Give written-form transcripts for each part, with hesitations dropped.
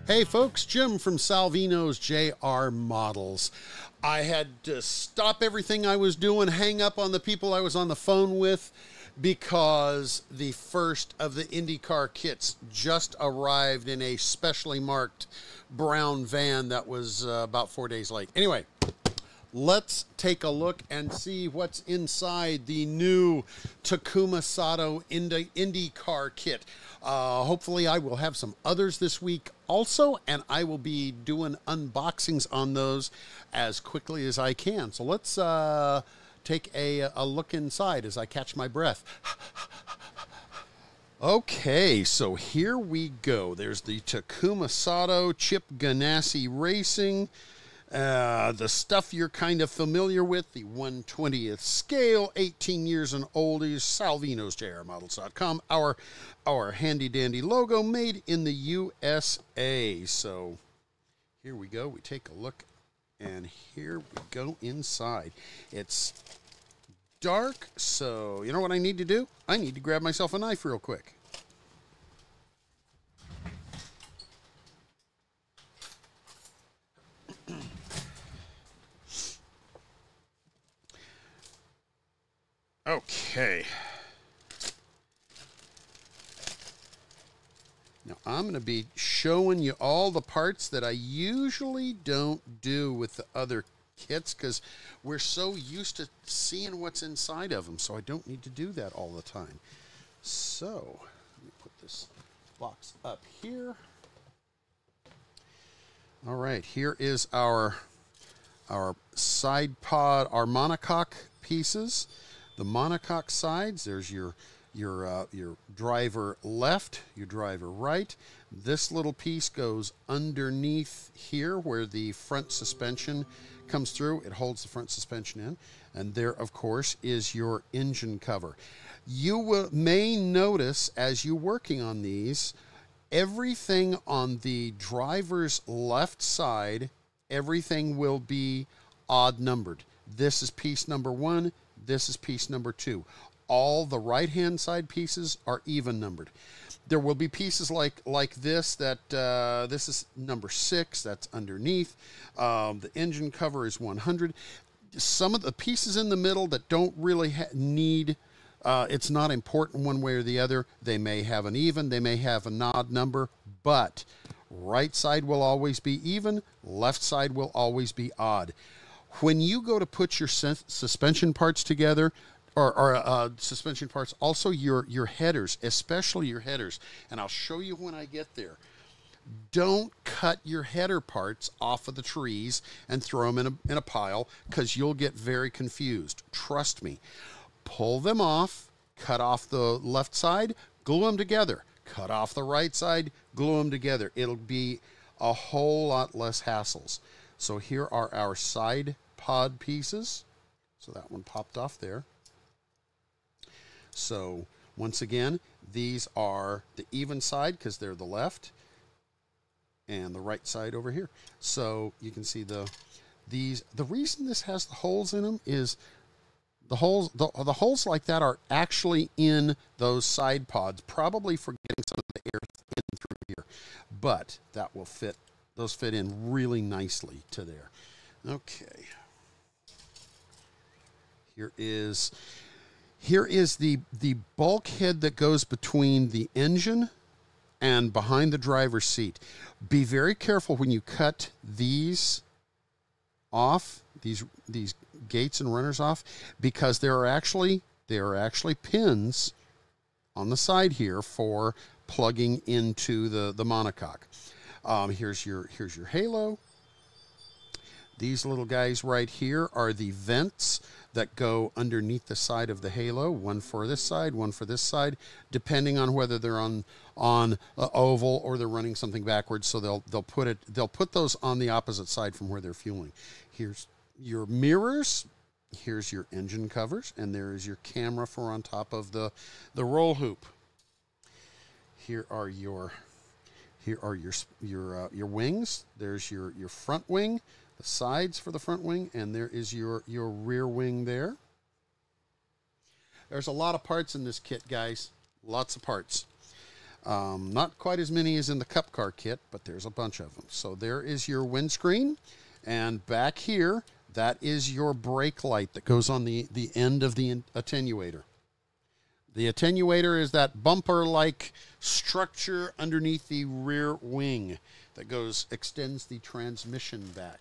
Hey folks, Jim from Salvinos J R Models. I had to stop everything I was doing, hang up on the people I was on the phone with, because the first of the Indy Car kits just arrived in a specially marked brown van that was about 4 days late. Anyway, let's take a look and see what's inside the new Takuma Sato Indy Car Kit. Hopefully I will have some others this week also, and I will be doing unboxings on those as quickly as I can. So let's take a look inside as I catch my breath. Okay, so here we go. There's the Takuma Sato Chip Ganassi Racing. The stuff you're kind of familiar with, the 1/20th scale, 18 years and oldies, Salvinos J R Models.com, our handy dandy logo made in the USA. So here we go. We take a look, and here we go inside. It's dark, so you know what I need to do? I need to grab myself a knife real quick. Okay. Now I'm going to be showing you all the parts that I usually don't do with the other kits because we're so used to seeing what's inside of them, so I don't need to do that all the time. So let me put this box up here. All right, here is our side pod, our monocoque pieces. The monocoque sides, there's your driver left, your driver right. This little piece goes underneath here where the front suspension comes through. It holds the front suspension in. And there, of course, is your engine cover. You may notice as you're working on these, everything on the driver's left side, everything will be odd numbered. This is piece number 1. This is piece number 2. All the right-hand side pieces are even numbered. There will be pieces like this that this is number 6. That's underneath. The engine cover is 100. Some of the pieces in the middle that don't really need, it's not important one way or the other. They may have an even. They may have an odd number. But right side will always be even. Left side will always be odd. When you go to put your suspension parts together, or suspension parts, also your headers, especially your headers, and I'll show you when I get there. Don't cut your header parts off of the trees and throw them in a pile, because you'll get very confused. Trust me. Pull them off, cut off the left side, glue them together. Cut off the right side, glue them together. It'll be a whole lot less hassles. So here are our side pod pieces. So that one popped off there. So once again, these are the even side because they're the left, and the right side over here. So you can see the reason this has the holes in them is the holes like that are actually in those side pods, probably for getting some of the air in through here. But that will fit. Those fit in really nicely to there. Okay. Here is the bulkhead that goes between the engine and behind the driver's seat. Be very careful when you cut these off, these gates and runners off, because there are actually pins on the side here for plugging into the monocoque. Here's your halo. These little guys right here are the vents that go underneath the side of the halo. One for this side, one for this side, depending on whether they're on oval or they're running something backwards. So they'll put those on the opposite side from where they're fueling. Here's your mirrors. Here's your engine covers, and there is your camera for on top of the roll hoop. Here are your wings. There's your front wing, the sides for the front wing, and there is your rear wing there. There's a lot of parts in this kit, guys. Lots of parts. Not quite as many as in the Cup Car kit, but there's a bunch of them. So there is your windscreen, and back here, that is your brake light that goes on the end of the attenuator. The attenuator is that bumper-like structure underneath the rear wing that extends the transmission back.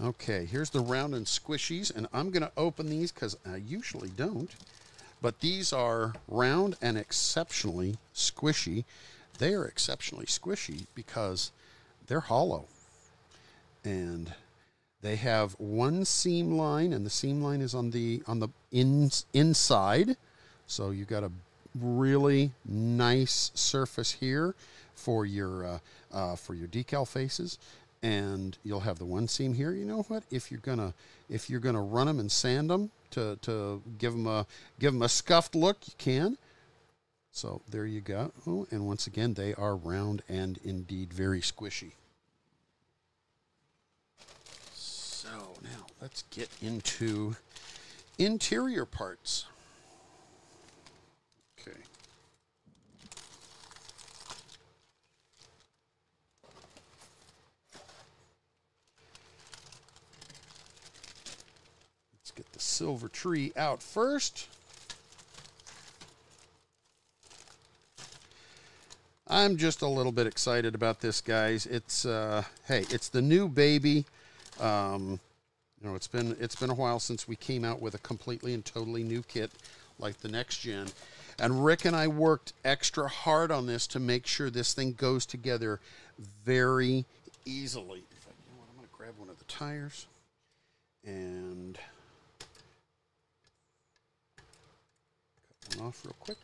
Okay, here's the round and squishies, and I'm going to open these because I usually don't. But these are round and exceptionally squishy. They are exceptionally squishy because they're hollow. And they have one seam line, and the seam line is on the inside. So you've got a really nice surface here for your decal faces. And you'll have the one seam here. You know what? If you're gonna run them and sand them to give them a scuffed look, you can. So there you go. Oh, and once again, they are round and indeed very squishy. So now let's get into interior parts. Okay. Get the silver tree out first. I'm just a little bit excited about this, guys. It's hey, it's the new baby. You know, it's been a while since we came out with a completely and totally new kit like the next gen. And Rick and I worked extra hard on this to make sure this thing goes together very easily. In fact, you know what? I'm going to grab one of the tires and off real quick.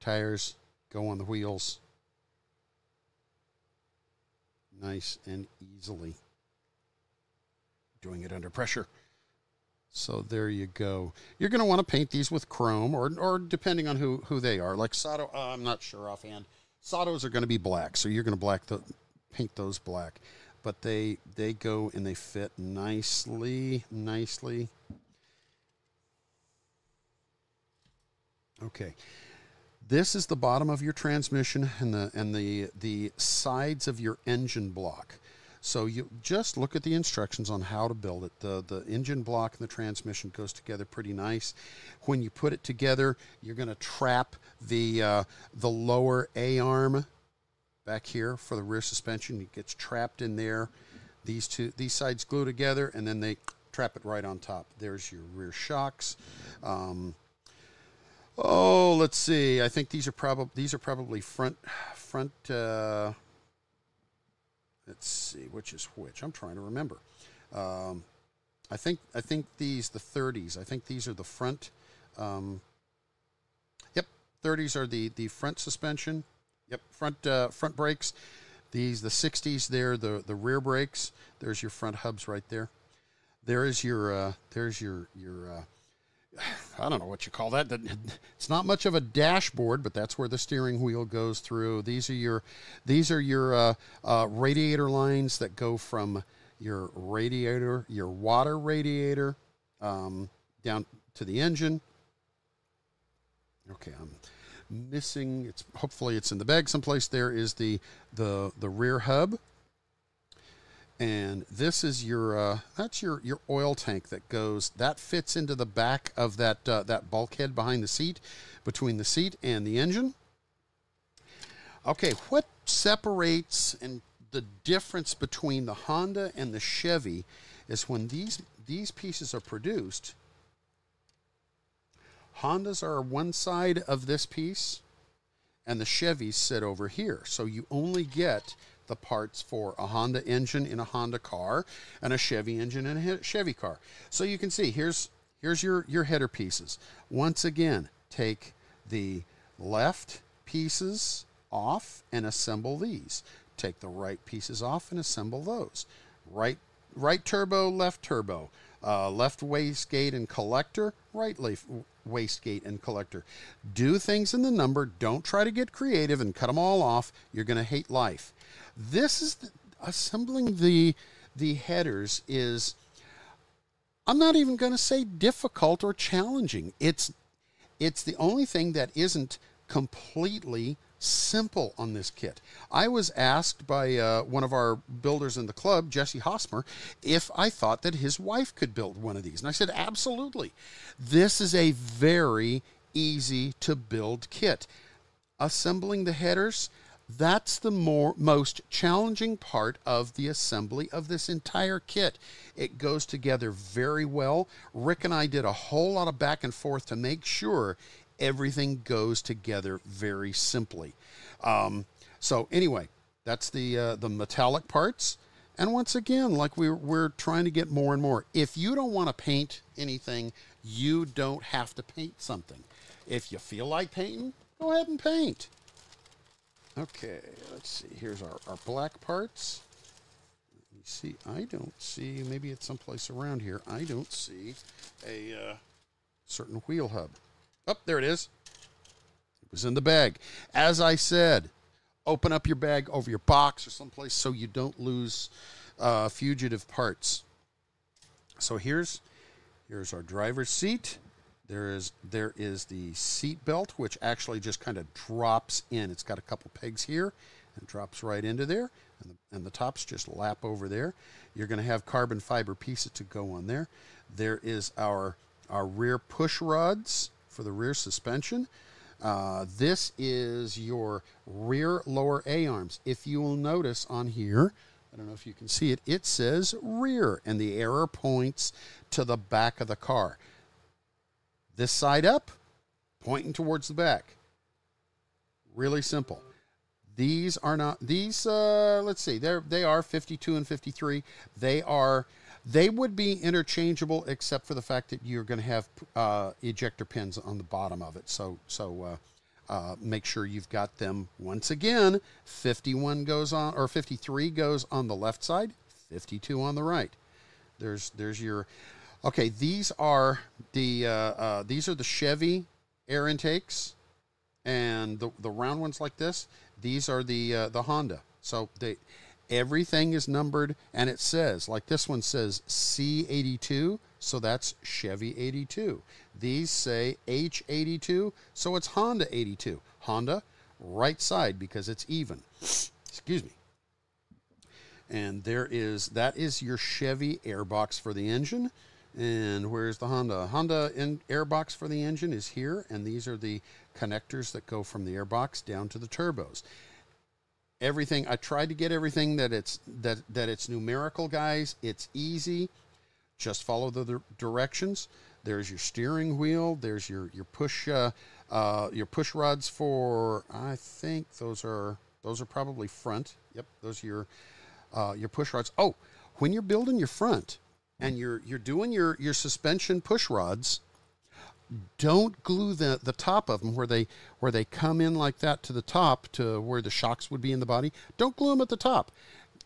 Tires go on the wheels nice and easily. Doing it under pressure. So there you go. You're going to want to paint these with chrome or depending on who they are. Like Sato, I'm not sure offhand. Satos are going to be black, so you're going to paint those black. But they go and they fit nicely. Okay, this is the bottom of your transmission and the sides of your engine block. So you just look at the instructions on how to build it. The engine block and the transmission goes together pretty nice. When you put it together, you're going to trap the lower A-arm back here for the rear suspension. It gets trapped in there. These sides glue together, and then they trap it right on top. There's your rear shocks. Oh, let's see. I think these are probably front. Let's see, which is which. I'm trying to remember. I think these the 30s. I think these are the front. Yep, 30s are the front suspension. Yep, front brakes. The 60s. They're the rear brakes. There's your front hubs right there. There's your I don't know what you call that. It's not much of a dashboard, but that's where the steering wheel goes through. These are your radiator lines that go from your radiator, your water radiator, down to the engine. Okay, I'm missing. Hopefully it's in the bag someplace. There is the rear hub. And this is that's your oil tank that fits into the back of that bulkhead behind the seat, between the seat and the engine. Okay, what separates and the difference between the Honda and the Chevy is when these pieces are produced, Hondas are one side of this piece and the Chevys sit over here. So you only get the parts for a Honda engine in a Honda car and a Chevy engine in a Chevy car. So you can see here's your header pieces. Once again, take the left pieces off and assemble these. Take the right pieces off and assemble those. Right turbo, left turbo. Left wastegate and collector, right wastegate and collector. Do things in the number. Don't try to get creative and cut them all off. You're going to hate life. This is assembling the headers is, I'm not even going to say difficult or challenging. It's It's the only thing that isn't completely simple on this kit. I was asked by one of our builders in the club, Jesse Hosmer, if I thought that his wife could build one of these. And I said, absolutely. This is a very easy to build kit. Assembling the headers, that's the most challenging part of the assembly of this entire kit. It goes together very well. Rick and I did a whole lot of back and forth to make sure everything goes together very simply. So anyway, that's the metallic parts. And once again, like we're trying to get more and more. If you don't want to paint anything, you don't have to paint something. If you feel like painting, go ahead and paint. Okay, let's see. Here's our black parts. Let me see. I don't see, maybe it's someplace around here. I don't see a certain wheel hub. Oh, there it is. It was in the bag. As I said, open up your bag over your box or someplace so you don't lose fugitive parts. So here's our driver's seat. There is the seat belt, which actually just kind of drops in. It's got a couple pegs here and drops right into there, and the tops just lap over there. You're going to have carbon fiber pieces to go on there. There is our rear push rods for the rear suspension. This is your rear lower A-arms. If you will notice on here, I don't know if you can see it, it says rear, and the arrow points to the back of the car. This side up, pointing towards the back. Really simple. These are not, let's see, they are 52 and 53. They would be interchangeable except for the fact that you're going to have ejector pins on the bottom of it. So make sure you've got them. Once again, 51 goes on, or 53 goes on the left side, 52 on the right. There's your, okay, these are the Chevy air intakes, and the round ones like this, these are the Honda. So everything is numbered, and it says, like this one says C82, so that's Chevy 82. These say H82, so it's Honda 82. Honda, right side, because it's even. Excuse me. And that is your Chevy airbox for the engine. And where's the Honda? Honda airbox for the engine is here, and these are the connectors that go from the airbox down to the turbos. Everything, I tried to get everything that it's numerical, guys. It's easy. Just follow the directions. There's your steering wheel. There's your push rods for, I think those are probably front. Yep, those are your push rods. Oh, when you're building your front and you're doing your suspension push rods, don't glue the top of them where they come in like that to the top to where the shocks would be in the body. Don't glue them at the top.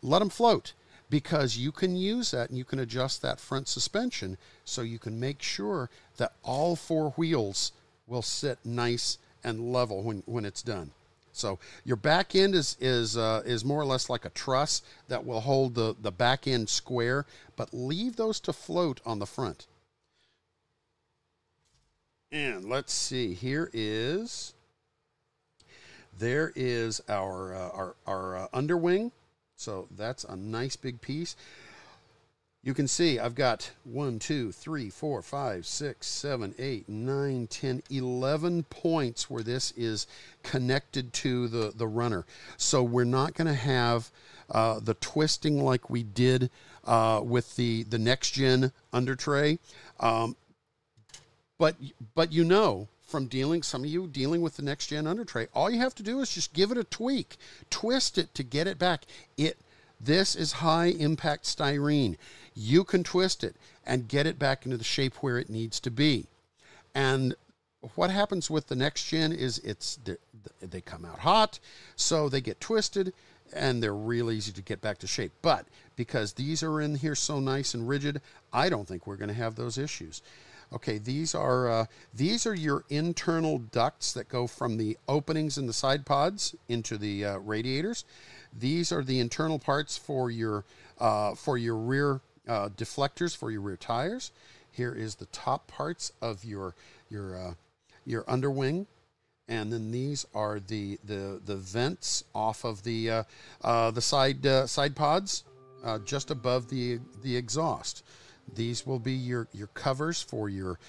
Let them float, because you can use that and you can adjust that front suspension so you can make sure that all four wheels will sit nice and level when it's done. So your back end is more or less like a truss that will hold the back end square, but leave those to float on the front. And let's see, there is our underwing. So that's a nice big piece. You can see I've got 1, 2, 3, 4, 5, 6, 7, 8, 9, 10, 11 points where this is connected to the runner. So we're not going to have the twisting like we did with the next gen under tray. But you know, from some of you dealing with the next gen under tray, all you have to do is just give it a tweak, twist it to get it back. This is high impact styrene. You can twist it and get it back into the shape where it needs to be. And what happens with the next gen is they come out hot, so they get twisted, and they're real easy to get back to shape. But because these are in here so nice and rigid, I don't think we're going to have those issues. Okay, these are your internal ducts that go from the openings in the side pods into the radiators. These are the internal parts for your rear deflectors for your rear tires. Here is the top parts of your your underwing. And then these are the vents off of the side pods, just above the exhaust. These will be your covers for your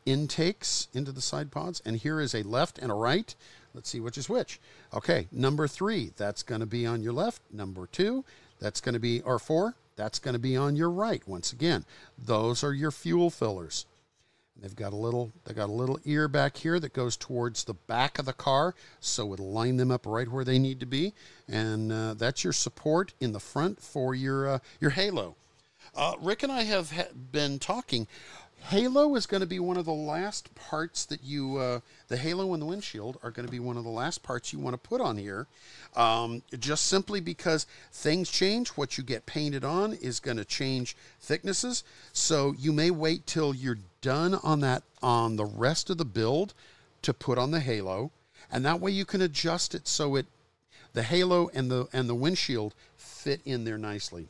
intakes into the side pods. And here is a left and a right. Let's see which is which. Okay, number 3, that's going to be on your left. Number 2, that's going to be, or 4, that's going to be on your right. Once again, those are your fuel fillers. They've got a little ear back here that goes towards the back of the car, so it'll line them up right where they need to be. And that's your support in the front for your halo. Rick and I have been talking. Halo is going to be one of the last parts that you, the halo and the windshield are going to be one of the last parts you want to put on here, just simply because things change. What you get painted on is going to change thicknesses, so you may wait till you're done on the rest of the build to put on the halo, and that way you can adjust it so the halo and the windshield fit in there nicely.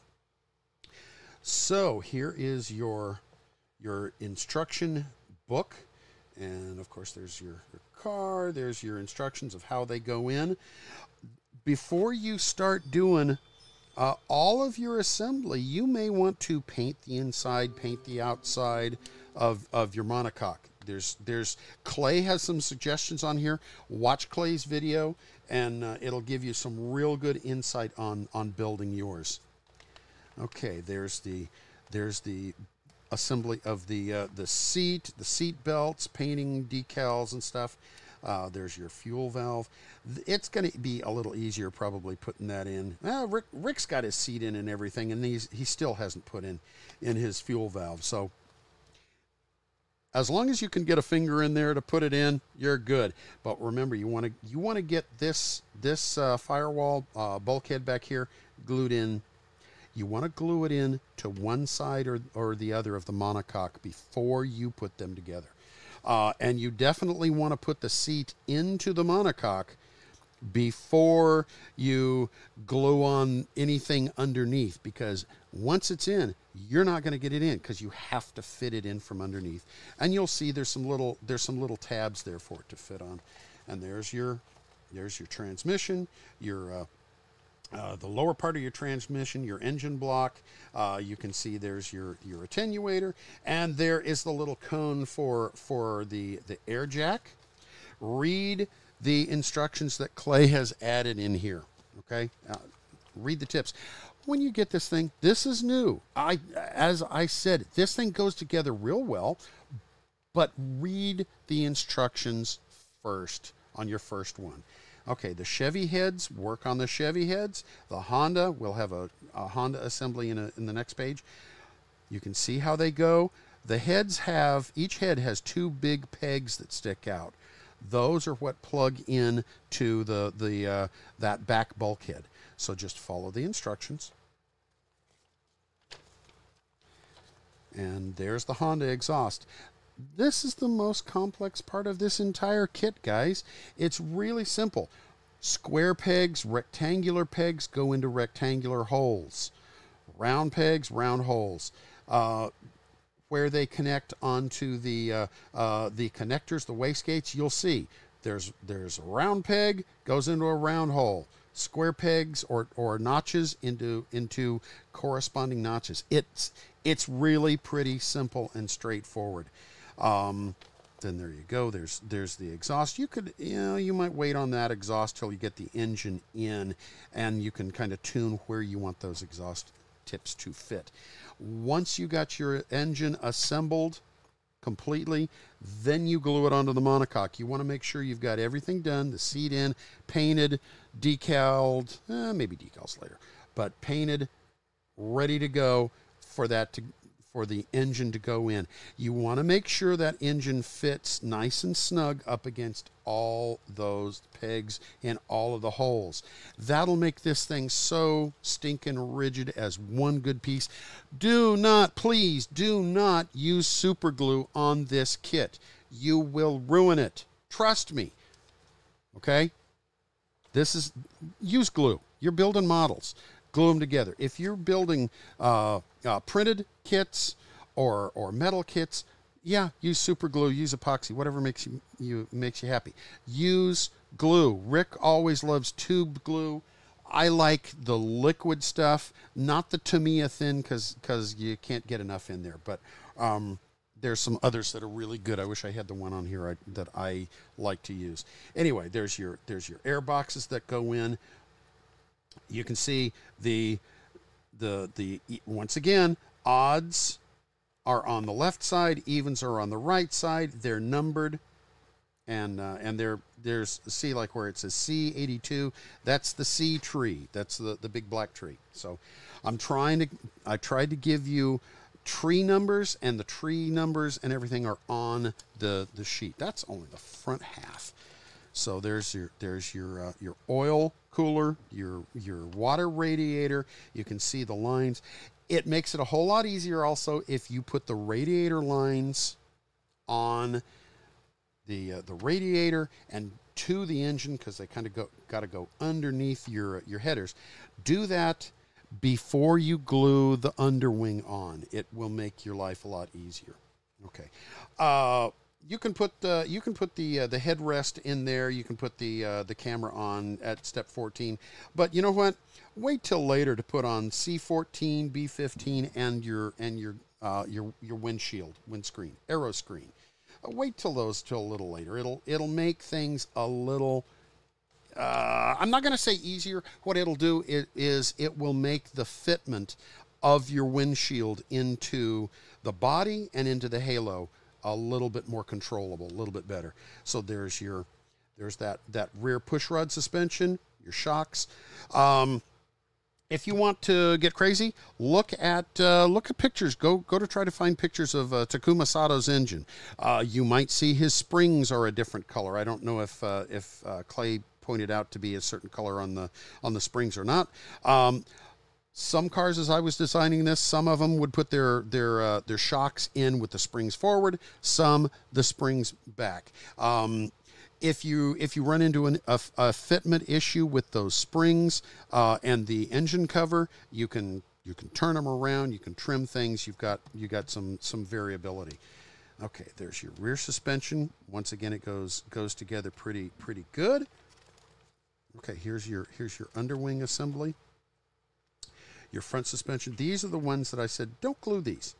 So here is your instruction book, and of course there's your car, there's your instructions of how they go in. Before you start doing all of your assembly, you may want to paint the inside, paint the outside of your monocoque. There's Clay has some suggestions on here. Watch Clay's video, and it'll give you some real good insight on building yours. Okay, there's the assembly of the seat belts, painting decals and stuff. There's your fuel valve. It's going to be a little easier probably putting that in. Rick's got his seat in and everything, and he still hasn't put in his fuel valve. So as long as you can get a finger in there to put it in, you're good. But remember, you want to get this firewall bulkhead back here glued in. You want to glue it in to one side or the other of the monocoque before you put them together. And you definitely want to put the seat into the monocoque before you glue on anything underneath, because once it's in, you're not going to get it in because you have to fit it in from underneath. And you'll see there's some little tabs there for it to fit on. And there's your transmission, the lower part of your transmission, your engine block. You can see there's your attenuator, and there is the little cone for the air jack. Read the instructions that Clay has added in here. Okay, read the tips. When you get this thing, this is new. As I said, this thing goes together real well, but read the instructions first on your first one. Okay, the Chevy heads, work on the Chevy heads. The Honda, we'll have a Honda assembly in the next page. You can see how they go. The heads each head has 2 big pegs that stick out. Those are what plug in to that back bulkhead. So just follow the instructions. And there's the Honda exhaust. This is the most complex part of this entire kit, guys. It's really simple. Square pegs, rectangular pegs go into rectangular holes. Round pegs, round holes. Where they connect onto the connectors, the wastegates, you'll see there's a round peg goes into a round hole. Square pegs or notches into corresponding notches. It's really pretty simple and straightforward. Then there you go. There's the exhaust. You might wait on that exhaust till you get the engine in, and you can kind of tune where you want those exhaust tips to fit. Once you got your engine assembled completely, then you glue it onto the monocoque. You want to make sure you've got everything done, the seat in, painted, decaled, maybe decals later, but painted, ready to go for the engine to go in. You want to make sure that engine fits nice and snug up against all those pegs in all of the holes. That'll make this thing so stinking rigid as one good piece. Please do not use super glue on this kit. You will ruin it. Trust me. Okay? Use glue. You're building models. Glue them together. If you're building printed kits or metal kits, Yeah, use super glue, use epoxy, whatever makes you happy. Use glue. Rick always loves tube glue. I like the liquid stuff, not the Tamiya thin, because you can't get enough in there. But there's some others that are really good. I wish I had the one on here that I like to use. Anyway, there's your air boxes that go in. You can see the once again, odds are on the left side, evens are on the right side. They're numbered, and there's see, like where it says C82, that's the C tree. That's the big black tree. So I tried to give you tree numbers, and the tree numbers and everything are on the sheet. That's only the front half. So there's your oil cooler, your water radiator. You can see the lines. It makes it a whole lot easier also if you put the radiator lines on the radiator and to the engine, because they kind of got to go underneath your headers. Do that before you glue the underwing on. It will make your life a lot easier. Okay. You can put the headrest in there. You can put the camera on at step 14. But you know what? Wait till later to put on C14, B15, and your windscreen, aero screen. Wait till a little later. It'll make things a little. I'm not going to say easier. What it'll do is it will make the fitment of your windshield into the body and into the halo a little bit more controllable, a little bit better. So there's that rear pushrod suspension, your shocks. If you want to get crazy, look at pictures. Go to try to find pictures of Takuma Sato's engine. You might see his springs are a different color. I don't know if Clay pointed out to be a certain color on the springs or not. Some cars, as I was designing this, some of them would put their shocks in with the springs forward, some the springs back. If you run into a fitment issue with those springs and the engine cover, you can turn them around, you can trim things. You got some variability. Okay, there's your rear suspension. Once again, it goes together pretty good. Okay, here's your underwing assembly. Your front suspension. These are the ones that I said, don't glue these.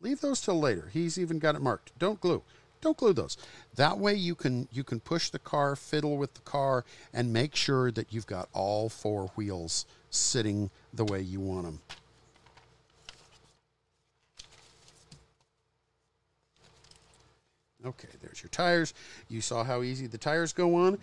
Leave those till later. He's even got it marked. Don't glue. Don't glue those. That way you can push the car, fiddle with the car, and make sure that you've got all four wheels sitting the way you want them. Okay, there's your tires. You saw how easy the tires go on.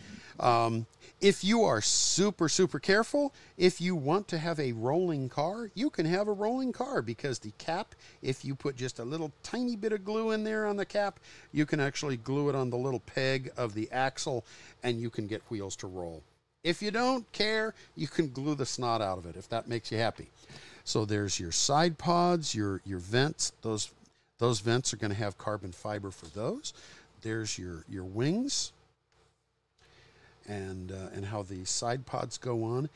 If you are super careful, if you want to have a rolling car, you can have a rolling car, because the cap, if you put just a little tiny bit of glue in there on the cap, you can actually glue it on the little peg of the axle, and you can get wheels to roll. If you don't care, you can glue the snot out of it, if that makes you happy. So there's your side pods, your vents. Those vents are going to have carbon fiber for those. There's your wings, and how the side pods go on.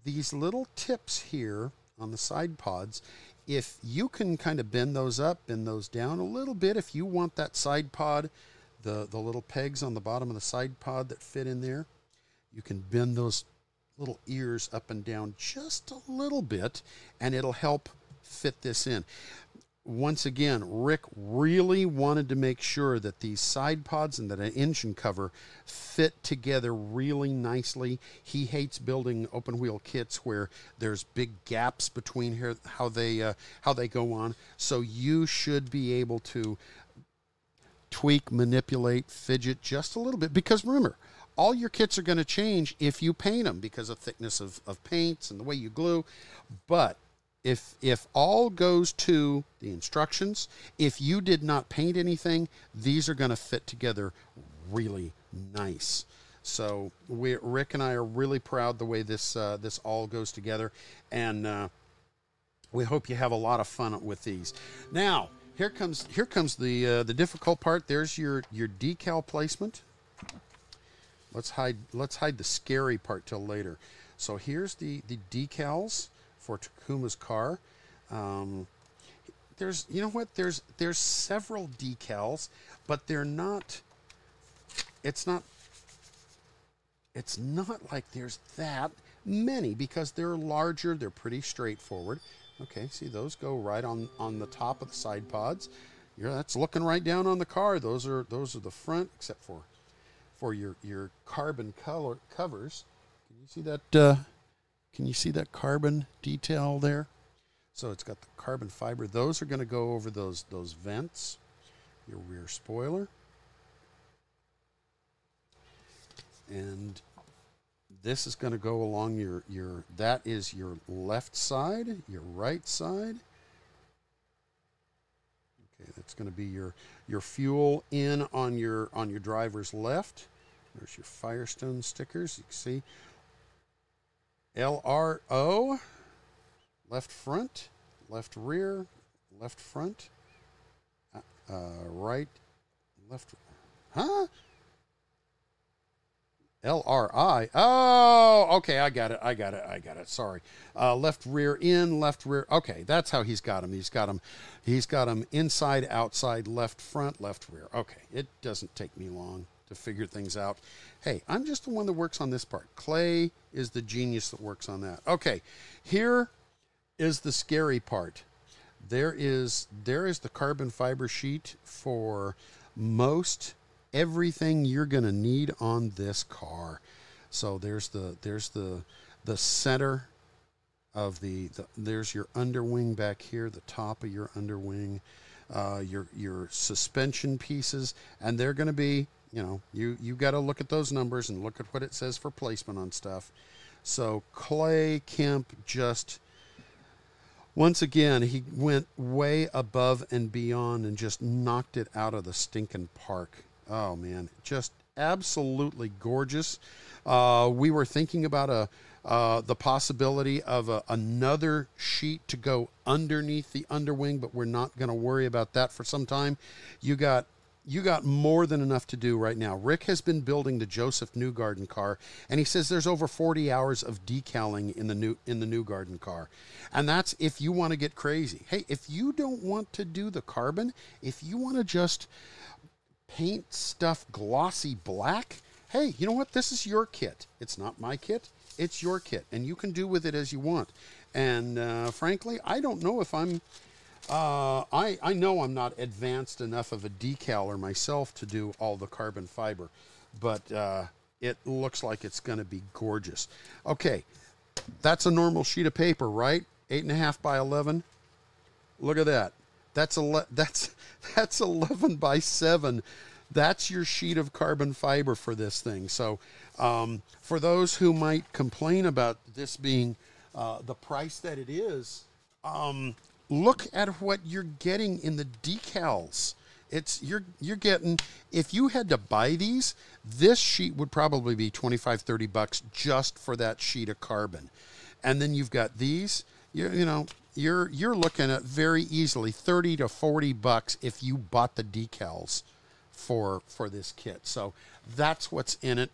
These little tips here on the side pods, if you can kind of bend those up, bend those down a little bit, if you want that side pod, the little pegs on the bottom of the side pod that fit in there, you can bend those little ears up and down just a little bit, and it'll help fit this in. Once again, Rick really wanted to make sure that these side pods and that an engine cover fit together really nicely. He hates building open wheel kits where there's big gaps between here, how they go on. So you should be able to tweak, manipulate, fidget just a little bit, because remember, all your kits are going to change if you paint them because of thickness of paints and the way you glue. But if all goes to the instructions, if you did not paint anything, these are going to fit together really nice. So Rick and I are really proud the way this all goes together, and we hope you have a lot of fun with these. Now here comes the difficult part. There's your decal placement. Let's hide the scary part till later. So here's the decals for Takuma's car. there's, you know what, there's several decals, but they're not, it's not like there's that many, because they're larger, they're pretty straightforward. Okay, see, those go right on the top of the side pods. That's looking right down on the car. Those are the front, except for your carbon color covers. Can you see that? Can you see that carbon detail there? So it's got the carbon fiber. Those are going to go over those vents. Your rear spoiler. And this is going to go along that is your left side, your right side. Okay, that's going to be your fuel in on your driver's left. There's your Firestone stickers. You can see LRO, left front, left rear, left front, right, left, huh? LRI. Oh, okay, I got it. Sorry. Left rear in, left rear. Okay, that's how he's got them. He's got them inside, outside, left front, left rear. Okay, it doesn't take me long to figure things out. Hey, I'm just the one that works on this part. Clay is the genius that works on that. Okay, here is the scary part. There is the carbon fiber sheet for most everything you're going to need on this car. So there's the center of there's your underwing back here, the top of your underwing, your suspension pieces, and they're going to be, you know, you got to look at those numbers and look at what it says for placement on stuff. So Clay Kemp just, once again, he went way above and beyond and just knocked it out of the stinking park. Oh, man, just absolutely gorgeous. We were thinking about the possibility of another sheet to go underneath the underwing, but we're not going to worry about that for some time. You got more than enough to do right now. Rick has been building the Joseph Newgarden car, and he says there's over 40 hours of decaling in the Newgarden car. And that's if you want to get crazy. Hey, if you don't want to do the carbon, if you want to just paint stuff glossy black, hey, you know what? This is your kit. It's not my kit. It's your kit, and you can do with it as you want. And frankly, I don't know if I'm I know I'm not advanced enough of a decaler myself to do all the carbon fiber, but it looks like it's going to be gorgeous. Okay, that's a normal sheet of paper, right? 8.5 by 11. Look at that. That's 11 by 7. That's your sheet of carbon fiber for this thing. So for those who might complain about this being the price that it is, look at what you're getting in the decals. You're getting, if you had to buy these, this sheet would probably be $25-30 just for that sheet of carbon. And then you've got these, you're looking at very easily $30 to $40 if you bought the decals for this kit. So that's what's in it.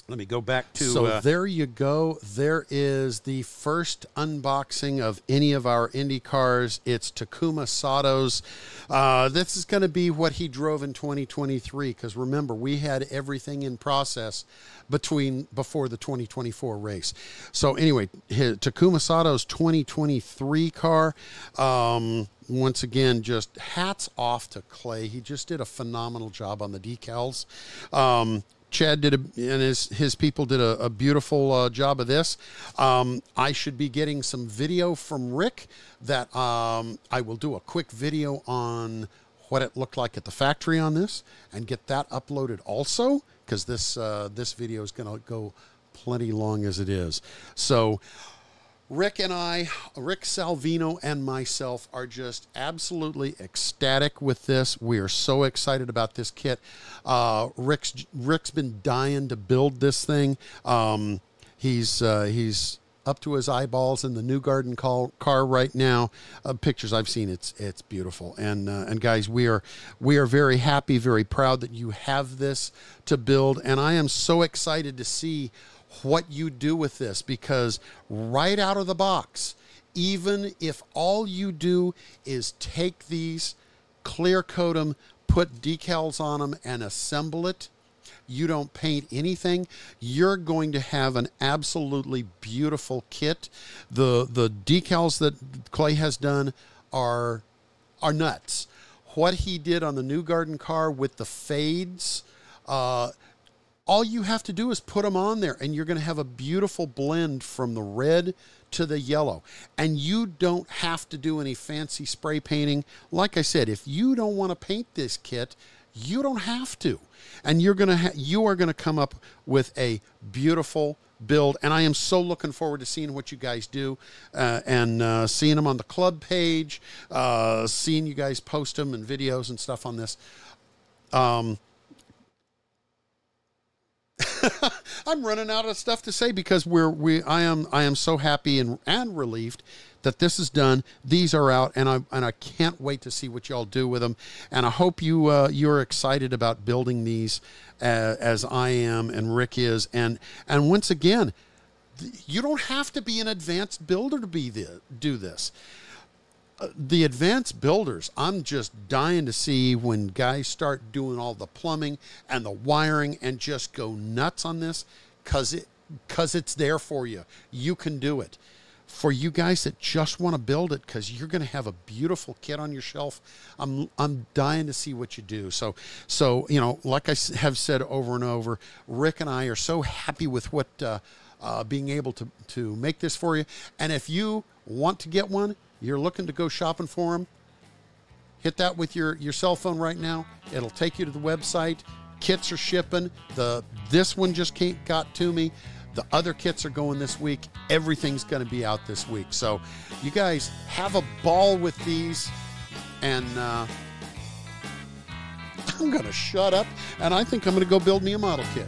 Let me go back to... So there you go. There is the first unboxing of any of our Indy cars. It's Takuma Sato's. This is going to be what he drove in 2023, because remember, we had everything in process before the 2024 race. So anyway, Takuma Sato's 2023 car. Once again, just hats off to Clay. He just did a phenomenal job on the decals. Chad did and his people did a beautiful job of this. I should be getting some video from Rick that I will do a quick video on what it looked like at the factory on this and get that uploaded also, because this video is going to go plenty long as it is. So Rick Salvino and myself are just absolutely ecstatic with this. We are so excited about this kit. Rick's been dying to build this thing. He's up to his eyeballs in the Newgarden car right now. Pictures I've seen, it's beautiful. And guys, we are very happy, very proud that you have this to build. And I am so excited to see what you do with this, because right out of the box, even if all you do is take these, clear coat them, put decals on them, and assemble it, you don't paint anything, you're going to have an absolutely beautiful kit. The decals that Clay has done are nuts. What he did on the New Garden car with the fades, all you have to do is put them on there, and you're going to have a beautiful blend from the red to the yellow. And you don't have to do any fancy spray painting. Like I said, if you don't want to paint this kit, you don't have to. And you are going to come up with a beautiful build. And I am so looking forward to seeing what you guys do, and seeing them on the club page, seeing you guys post them and videos and stuff on this. I'm running out of stuff to say because I am so happy and relieved that this is done. These are out, and I can't wait to see what y'all do with them. And I hope you're excited about building these as I am and Rick is. And once again, you don't have to be an advanced builder to do this. The advanced builders, I'm just dying to see when guys start doing all the plumbing and the wiring and just go nuts on this, because it's there for you. You can do it. For you guys that just want to build it because you're going to have a beautiful kit on your shelf, I'm dying to see what you do. So you know, like I have said over and over, Rick and I are so happy with what being able to make this for you. And if you want to get one, you're looking to go shopping for them, hit that with your cell phone right now. It'll take you to the website. Kits are shipping. This one just got to me. The other kits are going this week. Everything's going to be out this week. So you guys have a ball with these. And I'm going to shut up, and I think I'm going to go build me a model kit.